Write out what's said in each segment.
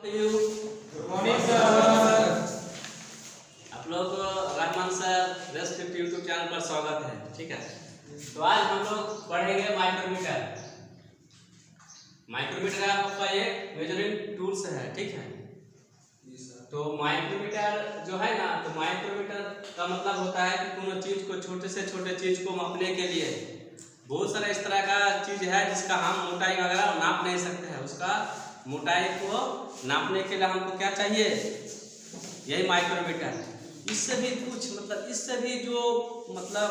Good morning sir. आप लोग Rahman sir rest YouTube channel पर स्वागत है। ठीक है, तो आज हम लोग पढ़ेंगे माइक्रोमीटर। माइक्रोमीटर आपका एक मेजरिंग टूल्स है। ठीक है, तो माइक्रोमीटर जो है ना, तो माइक्रोमीटर का मतलब होता है कि कोनो चीज को, छोटे से छोटे चीज को मापने के लिए बहुत सारा इस तरह का चीज है जिसका हम मोटाई वगैरह नाप नहीं सकते हैं। उसका मोटाई को नापने के लिए हमको क्या चाहिए? यही माइक्रोमीटर। इससे भी कुछ मतलब, इससे भी जो मतलब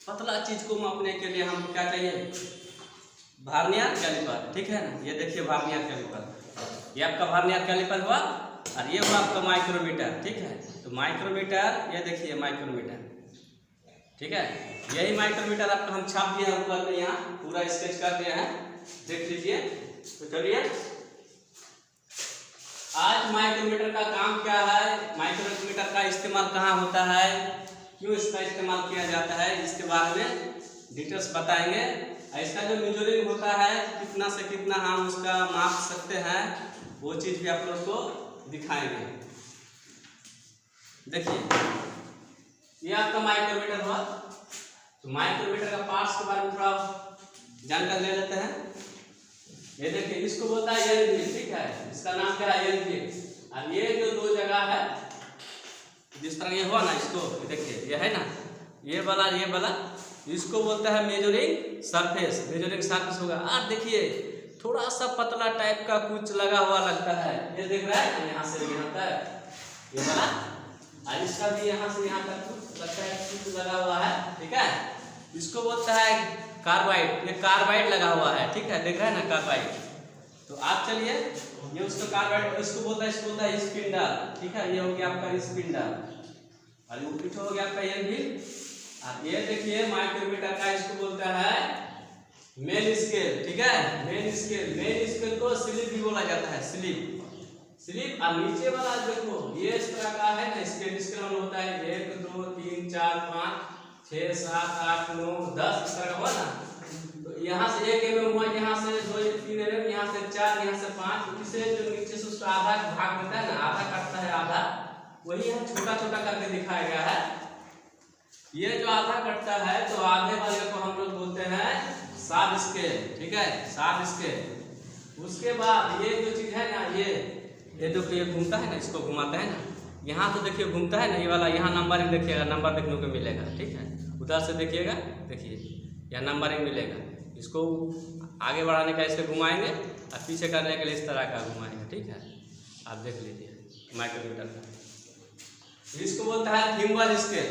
पतला चीज को मापने के लिए हमको क्या चाहिए? Vernier calliper. ठीक है ना, ये देखिए वर्नियर कैलिपर, ये आपका वर्नियर कैलिपर हुआ और ये हुआ आपका माइक्रोमीटर। ठीक है, तो माइक्रोमीटर ये देखिए माइक्रोमीटर। ठीक है, यही माइक्रोमीटर आपका हम छाप दिए हैं ऊपर में, यहाँ पूरा स्केच कर दिया है, देख लीजिए। तो चलिए, आज माइक्रोमीटर का काम क्या है, माइक्रोमीटर का इस्तेमाल कहाँ होता है, क्यों इसका इस्तेमाल किया जाता है, इसके बारे में डिटेल्स बताएंगे। इसका जो मेजरिंग होता है, कितना से कितना हम उसका माप सकते हैं, वो चीज भी आप लोग को दिखाएंगे। देखिए, ये आपका माइक्रोमीटर हुआ। तो माइक्रोमीटर का पार्ट्स के बारे में थोड़ा जानकारी ले लेते हैं। ये देखिए, इसको बोलता है एनवी। ठीक है, इसका नाम क्या है? एनवी। और ये जो दो जगह है, जिस तरह ये हुआ ना, इसको देखिए, ये है ना, ये वाला इसको बोलता है मेजरिंग सरफेस। मेजरिंग सरफेस होगा। और देखिए, थोड़ा सा पतला टाइप का कुछ लगा हुआ लगता है, ये देख रहा है, यहाँ से यहाँ तक ये वाला, और इसका भी यहाँ से यहाँ तक कुछ लगता है, कुछ लगा हुआ है। ठीक है, इसको बोलता है कार्बाइड। ये कार्बाइड लगा हुआ है। ठीक है, देख रहे हैं ना कार्बाइड। तो आप चलिए, ये उसको कार्बाइड, इसको बोलता है स्पिंडल। ठीक है, ये हो गया आपका स्पिंडल, और वो पीछे हो गया आपका एनवी। और ये देखिए माइक्रोमीटर का, इसको बोलता है मेन स्केल। ठीक है, मेन स्केल को स्लिप भी बोला जाता है, स्लिप। और नीचे वाला देखो, ये इस तरह का है ना, स्केल होता है 1 2 3 4 5 6 7 8 9 10 इस तरह का हुआ ना। तो यहाँ से 1 mm हुआ, यहाँ से 2 3 mm, यहाँ से 4, यहाँ से 5, इसे जो नीचे से उसका आधा भाग देता है ना, आधा काटता है आधा, वही यहाँ छोटा छोटा करके दिखाया गया है। ये जो आधा कटता है, तो आधे वाले को हम लोग बोलते हैं सब स्केल। ठीक है, सब स्केल। उसके बाद ये जो चीज है ना, ये जो ये घूमता है ना, इसको घुमाता है ना, यहाँ तो देखिए घूमता है ना, ये वाला, यहाँ नंबरिंग देखिएगा, नंबर देखने को मिलेगा। ठीक है, उधर से देखिएगा, देखिए यहाँ नंबरिंग मिलेगा। इसको आगे बढ़ाने का इसे घुमाएंगे, और पीछे करने के लिए इस तरह का घुमाएंगे। ठीक है, आप देख लीजिए माइक्रोमीटर का। इसको बोलता है थिम्बल स्केल।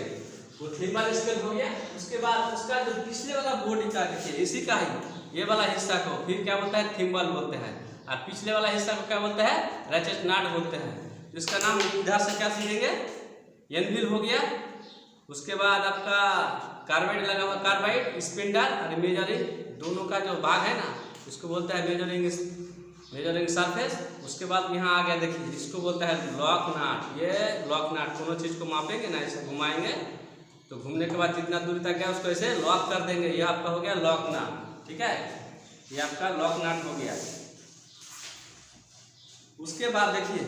वो थिम्बल स्केल हो गया। उसके बाद उसका जो पिछले वाला बॉडी का देखिए, इसी का ही ये वाला हिस्सा को फिर क्या बोलता है? थिम्बल बोलते हैं। और पिछले वाला हिस्सा को क्या बोलते हैं? रैचेट नाट बोलते हैं। इसका नाम इधर से क्या सीखेंगे? एनविल हो गया। उसके बाद आपका कार्बाइड लगा हुआ, कार्बाइड, स्पिंडल और मेजरिंग, दोनों का जो भाग है ना, उसको बोलता है मेजरिंग सरफेस। उसके बाद यहाँ आ गया, देखिए इसको बोलता है लॉक नाट। ये लॉक नाट, कोनो चीज को मापेंगे ना, इसे घुमाएंगे, तो घूमने के बाद जितना दूरी तक गया उसको ऐसे लॉक कर देंगे। ये आपका हो गया लॉक नाट। ठीक है, ये आपका लॉक नाट हो गया। उसके बाद देखिए,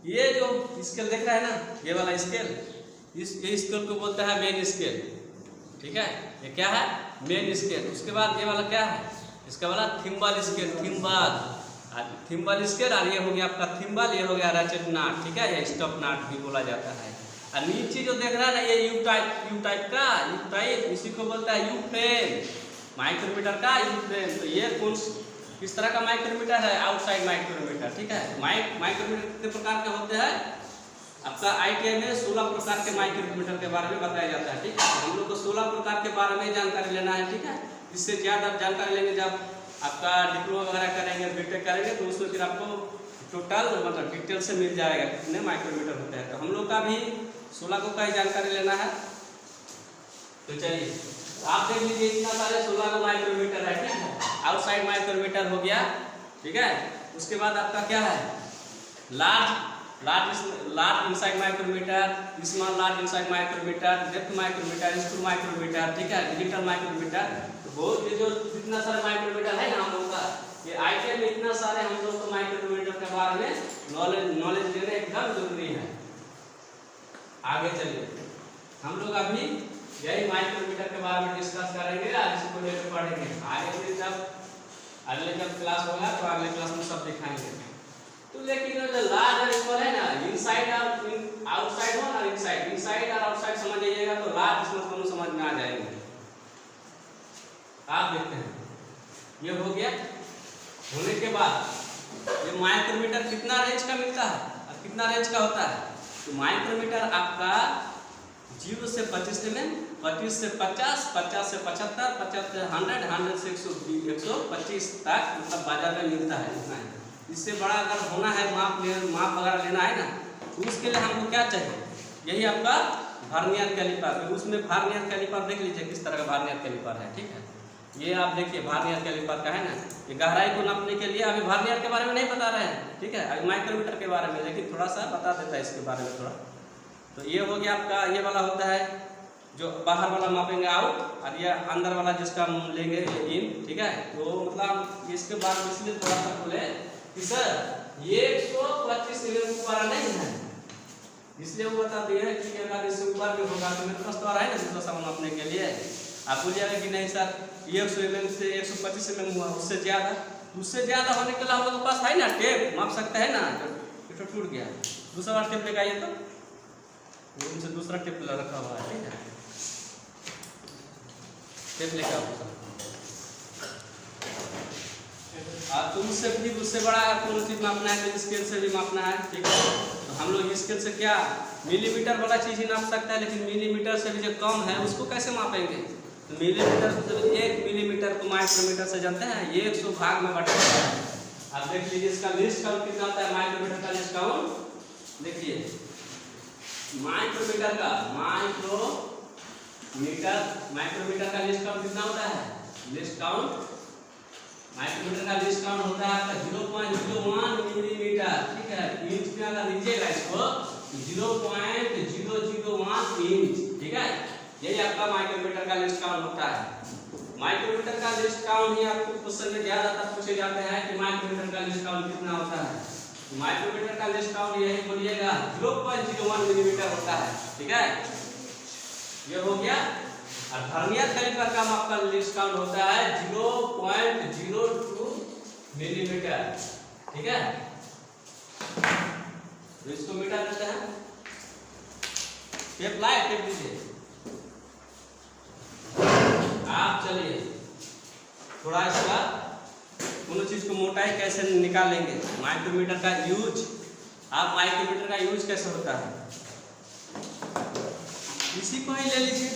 ये जो स्केल देख रहा है ना, ये वाला स्केल, ये स्केल को बोलता है मेन स्केल। ठीक है, ये क्या है? Main scale. उसके बाद ये वाला क्या है? इसका वाला थिम्बल स्केल, थिम्बल स्केल। और ये हो गया आपका थिम्बल, ये हो गया रैचेट नाट। ठीक है, ये स्टॉप नाट भी बोला जाता है। और नीचे जो देख रहा है ना, ये यू टाइप, इसी को बोलता है यू फ्रेम, माइक्रोमीटर का यू फ्रेम। तो ये किस तरह का माइक्रोमीटर है? Outside micrometer. ठीक है, माइक्रोमीटर कितने प्रकार के होते हैं? आपका ITI में 16 प्रकार के माइक्रोमीटर के बारे में बताया जाता है। ठीक है, हम लोग को 16 प्रकार के बारे में जानकारी लेना है। ठीक है, इससे ज़्यादा जानकारी लेंगे जब आपका डिप्लोमा वगैरह करेंगे, बीटेक करेंगे, तो उसमें फिर आपको टोटल मतलब डिटेल से मिल जाएगा कितने माइक्रोमीटर होते हैं। तो हम लोग का भी 16 को का ही जानकारी लेना है। तो चलिए, आप देख लीजिए, इतना सारे 16 को माइक्रोमीटर है। ठीक है, आउटसाइड माइक्रोमीटर हो गया। ठीक है, उसके बाद आपका क्या है? Large inside micrometer, small large inside micrometer, depth micrometer, screw micrometer. ठीक है, डिजिटल माइक्रोमीटर। तो बहुत ये जो जितना सारा माइक्रोमीटर है ना हम लोग का, ये ITI में इतना सारे हम लोग को माइक्रोमीटर के बारे में नॉलेज लेना एकदम जरूरी है। आगे चलिए, हम लोग अभी यही माइक्रोमीटर के बारे में डिस्कस करेंगे और इसको लेकर पढ़ेंगे। आगे फिर जब क्लास होगा तो अगले क्लास में सब दिखाएंगे। तो लेकिन जो लार्ज और स्मॉल है ना, इनसाइड और आउटसाइड हो ना, इनसाइड और आउटसाइड समझ जाइएगा तो लार्ज स्मॉल दोनों समझ में आ जाएंगे। आप देखते हैं, ये हो गया। होने के बाद ये माइक्रोमीटर कितना रेंज का मिलता है और कितना रेंज का होता है? तो माइक्रोमीटर आपका 0 से 25 mm, 25 से 50, 50 से 75, 50 से 100, 100 से 125 तक मतलब बाजार में मिलता है। इतना है। इससे बड़ा अगर होना है, माप वगैरह लेना है ना, तो उसके लिए हमको क्या चाहिए? यही आपका वर्नियर कैलिपर। तो उसमें वर्नियर कैलिपर देख लीजिए किस तरह का वर्नियर कैलिपर है। ठीक है, ये आप देखिए वर्नियर कैलिपर का है ना, ये गहराई को नापने के लिए। अभी वर्नियर के बारे में नहीं बता रहे हैं, ठीक है, अभी माइक्रोमीटर के बारे में, लेकिन थोड़ा सा बता देता है इसके बारे में थोड़ा। तो ये हो गया आपका, ये वाला होता है जो बाहर वाला मापेंगे आउट, और ये अंदर वाला जिसका हम लेंगे ये इन। ठीक है, तो मतलब इसके बाद इसलिए थोड़ा सा बोले कि सर ये 125 mm ऊपर नहीं है, इसलिए वो बता दिए हैं कि अगर इससे ऊपर भी होगा तो मेरे पास तो आ रहा है ना दूसरा सामान मापने के लिए। आप बोलिएगा कि नहीं सर ये 100 mm से 125 mm हुआ, उससे ज़्यादा होने के लिए हम लोग के पास है ना टेप, माप सकते हैं ना। तो टूट गया, दूसरा बार टेप लेकर आइए, तो उनसे दूसरा टेप रखा हुआ है। ठीक है, टेप लेकर आओ। तो उससे बड़ा कौन चीज़ मापना है तो स्केल से भी मापना है। ठीक है, तो हम लोग स्केल से क्या मिलीमीटर वाला चीज़ ही नाप सकता है, लेकिन मिलीमीटर से भी जो कम है उसको कैसे मापेंगे? तो मिलीमीटर से 1 मिलीमीटर को माइक्रोमीटर से जानते हैं 100 भाग में बटा है। आप देख लीजिए इसका लिस्ट काउंट कितना होता है, माइक्रोमीटर का लिस्ट काउंट देखिए। माइक्रोमीटर का लिस्ट काउंट कितना होता है? लिस्ट काउंट माइक्रोमीटर का लिस्ट काउंट होता है आपका 0.01 मिलीमीटर। ठीक है, इंच में अगर लीजिएगा इसको 0.001 इंच। ठीक है, यही आपका माइक्रोमीटर का लिस्ट काउंट होता है। माइक्रोमीटर का लिस्ट काउंट ही आपको क्वेश्चन में ज्यादातर पूछे जाते हैं कि माइक्रोमीटर का लिस्ट काउंट कितना होता है। तो माइक्रोमीटर का लिस्ट काउंट यही बोलिएगा 0.01 मिलीमीटर होता है। ठीक है, ये हो गया। और वर्नियर कैलिपर का आपका लिस्ट काउंट होता है 0.02 मिलीमीटर। ठीक है, तो इसको मीटर देते हैं। टेप लाए, टेप दीजिए आप। चलिए थोड़ा इसका दोनों चीज को मोटाई कैसे निकालेंगे, माइक्रोमीटर का यूज। आप माइक्रोमीटर का यूज कैसे होता है इसी को ही ले लीजिए।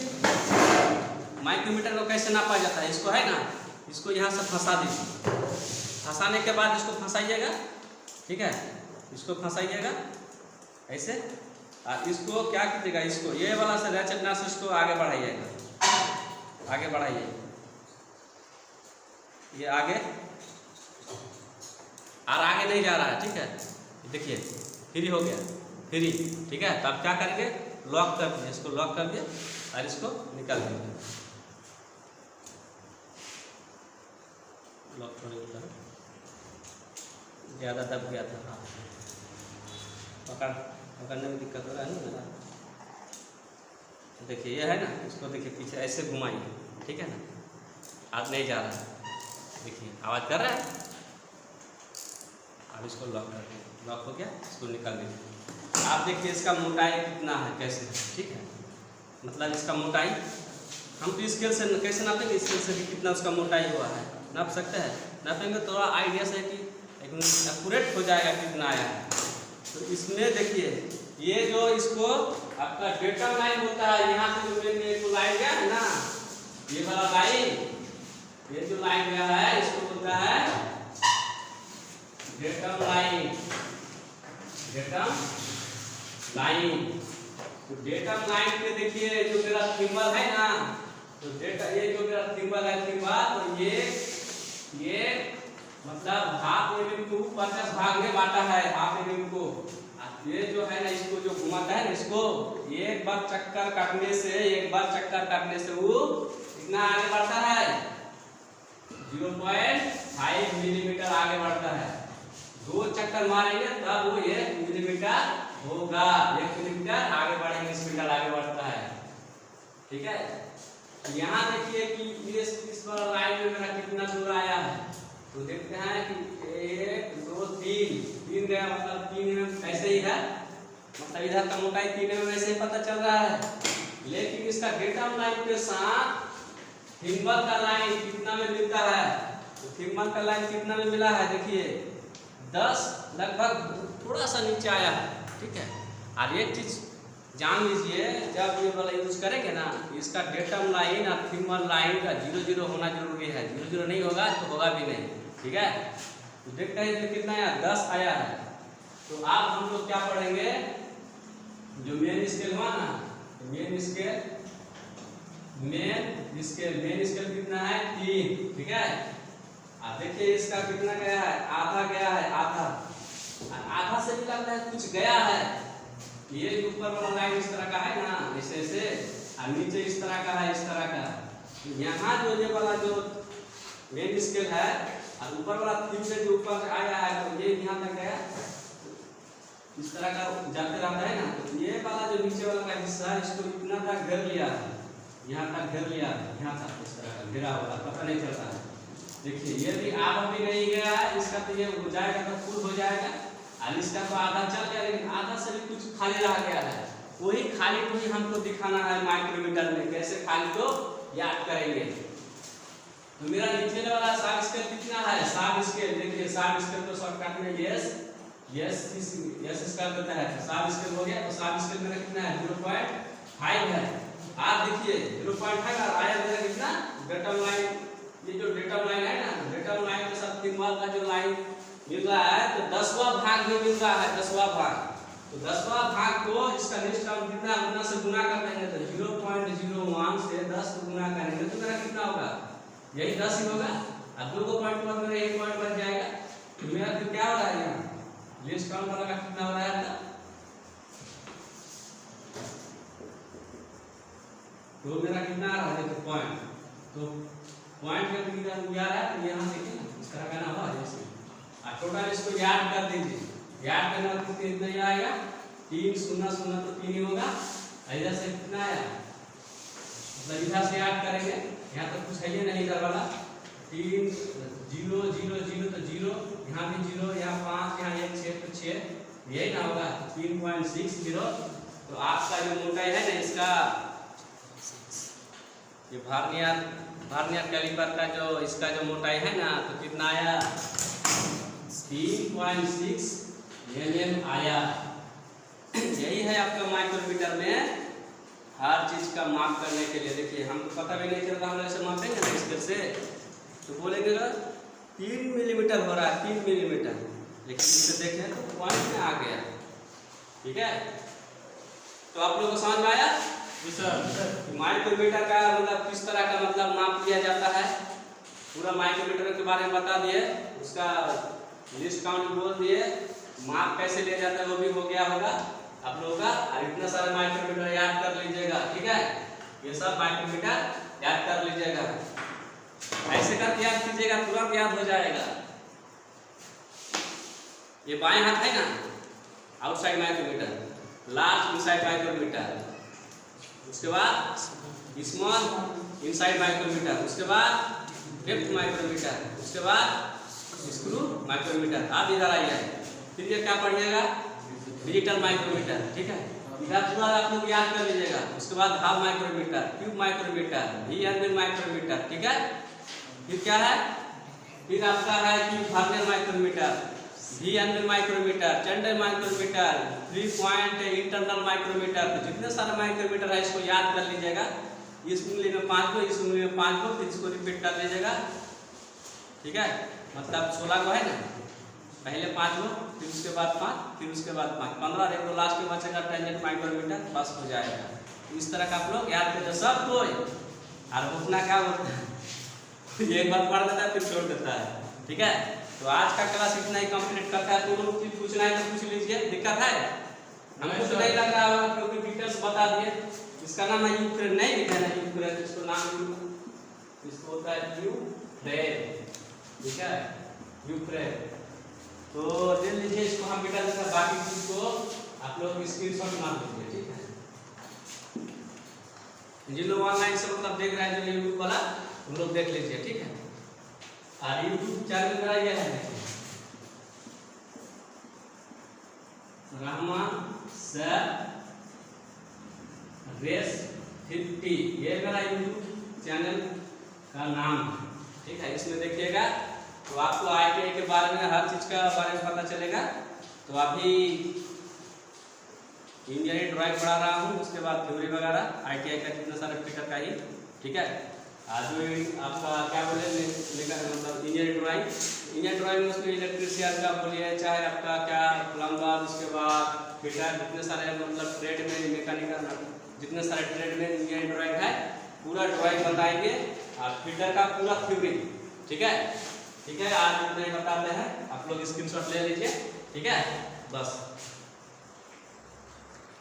माइक्रोमीटर को कैसे नापा जाता है, इसको है ना, इसको यहाँ से फंसा दीजिए। फंसाने के बाद इसको फंसाइएगा। ठीक है, इसको फंसाइएगा ऐसे, और इसको क्या कीजिएगा, इसको ये वाला से रेचटना से इसको आगे बढ़ाइएगा, आगे बढ़ाइए, ये आगे और आगे नहीं जा रहा है। ठीक है, देखिए फ्री हो गया, फ्री। ठीक है, तो आप क्या करेंगे, लॉक कर दिए, इसको लॉक कर दिए और इसको निकाल दीजिए। लॉक थोड़ी ज़्यादा दब गया था, पकड़ने में दिक्कत हो रहा है ना मेरा। देखिए ये है ना, इसको देखिए पीछे ऐसे घुमाइए। ठीक है ना, हाथ नहीं जा रहा है, देखिए आवाज़ कर रहा है। अब इसको लॉक कर दिए, लॉक हो गया, इसको निकाल दीजिए। आप देखिए इसका मोटाई कितना है, कैसे है। ठीक है, मतलब इसका मोटाई हम तो स्केल से कैसे नापेंगे, स्केल से भी कितना उसका मोटाई हुआ है नाप सकते हैं। नापेंगे थोड़ा आइडिया से कि एकदम एक्यूरेट हो जाएगा कितना आया है। तो इसमें देखिए ये जो इसको आपका डेटा लाइन होता है, यहाँ से जो एक लाइन गया है ना, ये वाला लाइन, ये जो लाइन गया है इसको बोलता है डेटम लाइन। डेटम लाइन, तो डेटम लाइन पे देखिए जो मेरा सिंबल है ना, तो डेटा ये जो मेरा सिंबल है सिंबल, तो ये मतलब हाफ एमएम को 50 भाग में बांटा है, हाफ एमएम को। ये जो है ना, इसको जो घुमाता है ना, इसको एक बार चक्कर काटने से वो कितना आगे बढ़ता है, 0.5 मिलीमीटर आगे बढ़ता है। 2 चक्कर मारेंगे तब वो 1 मिलीमीटर होगा। 1 मिलीमीटर आगे बढ़ेंगे, स्पिंडल आगे बढ़ता है। ठीक है, यहाँ देखिए कि इस वाला लाइन में मेरा कितना दूर आया है, तो देखते हैं कि 1 2 3 गया, मतलब 3 mm ऐसे ही है, मतलब इधर का मोटाई 3 mm ऐसे ही पता चल रहा है। लेकिन इसका डेटम लाइन के साथ थिम्बल का लाइन कितना में मिलता है, तो थिम्बल का लाइन कितना में मिला है, देखिए 10 लगभग थोड़ा सा नीचे आया है। ठीक है, और एक चीज जान लीजिए, जब ये वाला यूज करेंगे ना, इसका डेटम लाइन और थिम्बल लाइन का 0 0 होना जरूरी है। 0 0 नहीं होगा तो होगा भी नहीं। ठीक है, तो देखते हैं तो कितना आया, 10 आया है। तो अब हम लोग क्या पढ़ेंगे, जो मेन स्केल हुआ ना, मेन स्केल कितना है, 3। ठीक है, अब देखिए इसका कितना गया है, आधा गया है, आधा से भी लगता है कुछ गया है। ये ऊपर वाला लाइन इस तरह का है ना, ऐसे और नीचे इस तरह का है, इस तरह का। तो यहाँ जो ये वाला जो मेन स्केल है और ऊपर वाला थिम से जो ऊपर आया है, तो ये यहाँ तक गया, इस तरह का जाते रहता है ना। तो ये वाला जो नीचे वाला का हिस्सा है, इसको इतना तक घेर लिया है, यहाँ तक घेर लिया है, यहाँ तक इस तरह का घेरा हुआ, पता नहीं चलता है। देखिए ये भी आधा भी नहीं गया है, इसका तो ये हो जाएगा तो फुल हो जाएगा, और इसका तो आधा चल गया, लेकिन आधा से भी कुछ खाली रह गया है। वही खाली को ही हमको दिखाना है माइक्रोमीटर में। कैसे खाली को याद करेंगे, तो मेरा नीचे वाला सब स्केल कितना है, सब स्केल देखिए, सब स्केल को शॉर्टकट में यस स्केल देता है, तो सब स्केल हो गया। तो सब स्केल मेरा कितना है, 0.5 है। आप देखिए 0.5 और आया मेरा कितना, डेटम लाइन, ये जो डेटम लाइन है ना, डेटम लाइन के साथ थिम्बल का जो लाइन मिल रहा है, तो 10वां भाग में मिल रहा है, 10वां भाग। तो 10वां भाग को इसका नेक्स्ट टर्म कितना, उतना से गुना कर देंगे, तो 0.01 से 10 को गुना करेंगे तो मेरा कितना होगा, यही 10 ही होगा। अब 2 को पॉइंट पर मेरा 1 पॉइंट बच जाएगा। तो मेरा फिर क्या हो रहा है, यहाँ नेक्स्ट टर्म वाला का कितना हो रहा है, तो मेरा कितना आ रहा है, देखो पॉइंट। तो पॉइंट का कितना आ रहा है, तो यहाँ देखिए ना, इस तरह का ना हुआ जैसे। टोटल इसको याद कर दीजिए, याद करना तो कितना आएगा, 3 0 0 तो 3 ही होगा। इधर से कितना आया, मतलब इधर से याद करेंगे, यहाँ तो कुछ है ही नहीं इधर वाला, 3 0 0 0 तो 0, यहाँ भी 0, यहाँ 5, यहाँ 1 6 तो 6, यही ना होगा 3.60। तो आपका जो मोटाई है ना, इसका ये वर्नियर कैलिपर का जो इसका जो मोटाई है ना, तो कितना आया, 3.6 mm आया। यही है आपका माइक्रोमीटर में हर चीज का माप करने के लिए। देखिए हमको पता भी नहीं चलता, हम ऐसे मापेंगे ना स्केल से, तो बोलेंगे 3 मिलीमीटर हो रहा है, 3 मिलीमीटर, लेकिन इसे देखें तो पॉइंट में आ गया। ठीक है, तो आप लोगों को समझ में आया जी सर, माइक्रोमीटर का मतलब किस तरह का मतलब माप लिया जाता है, पूरा माइक्रोमीटर के बारे में बता दिए, उसका लिस्ट काउंट बोल दिए, माप कैसे लिया जाता है वो भी हो गया होगा आप लोगों का। और इतना सारा माइक्रोमीटर याद कर लीजिएगा। ठीक है, ये सब माइक्रोमीटर याद कर लीजिएगा, ऐसे करके याद कीजिएगा, तुरंत याद हो जाएगा। ये बाएं हाथ है ना, outside micrometer, large inside micrometer, उसके बाद स्मॉल इनसाइड माइक्रोमीटर, उसके बाद डेप्थ माइक्रोमीटर, उसके बाद स्क्रू माइक्रोमीटर। आप इधर आइए, फिर ये क्या पढ़िएगा, डिजिटल माइक्रोमीटर। ठीक है, इधर पूरा आप लोग याद कर लीजिएगा। उसके बाद half micrometer, cube micrometer, V angle micrometer. ठीक है, फिर क्या है, फिर आपका है कि vernier micrometer, V angle micrometer, चैंडल माइक्रोमीटर, 3 पॉइंट इंटरनल माइक्रोमीटर। तो जितने सारे माइक्रोमीटर है इसको याद कर लीजिएगा। इस उंगली में 5 को, इस उंगली में 5 को, फिर इसको रिपीट कर लीजिएगा। ठीक है, मतलब 16 को है ना, पहले 5 को, फिर उसके बाद 5, फिर उसके बाद 5, 15, एक लास्ट में बचेगा टेंजेंट माइक्रोमीटर, बस हो जाएगा। इस तरह का आप लोग याद करते सब कोई, और उतना क्या होता है एक बार पढ़ देता है फिर छोड़ देता है। ठीक है, तो आज का क्लास इतना ही कंप्लीट करता है। तो लोग कुछ पूछना है तो पूछ लीजिए, दिक्कत है हमको तो नहीं लग रहा होगा क्योंकि डिटेल्स बता दिए। इसका नाम है यूक्रेन, नहीं लिखा है यूक्रेन, इसको नाम इसको होता है यूक्रेन। ठीक है, यूक्रेन। तो ले लीजिए इसको हम मिटा देते हैं, बाकी चीज को आप लोग स्क्रीनशॉट मार लीजिए, ठीक है। जिन लोग ऑनलाइन से मतलब देख रहे हैं जो यूट्यूब वाला, उन लोग देख लीजिए, ठीक है। और यूट्यूब चैनल मेरा ये है, देखिए रहमान सर रेस 50, ये मेरा यूट्यूब चैनल का नाम है, ठीक है। इसमें देखिएगा तो आपको ITI के बारे में हर चीज का बारे में पता चलेगा। तो अभी इंजीनियरिंग ड्राइंग पढ़ा रहा हूँ, उसके बाद थ्योरी वगैरह ITI का जितना सारा फिटर का ही, ठीक है। आज आपका क्या बोले मतलब इंजीनियरिंग ड्राइंग में उसमें इलेक्ट्रीशियन का बोलिए, चाहे आपका क्या प्लम्बर, उसके बाद फिटर, जितने सारे मतलब ट्रेड में मैकेनिकल, जितने सारे ट्रेड में इंजीनियरिंग ड्राइंग है, पूरा ड्राइंग बताएंगे और फिटर का पूरा थ्योरी, ठीक है। ठीक है, आज इतना ही बताते हैं, आप लोग स्क्रीनशॉट ले लीजिए, ठीक है, बस।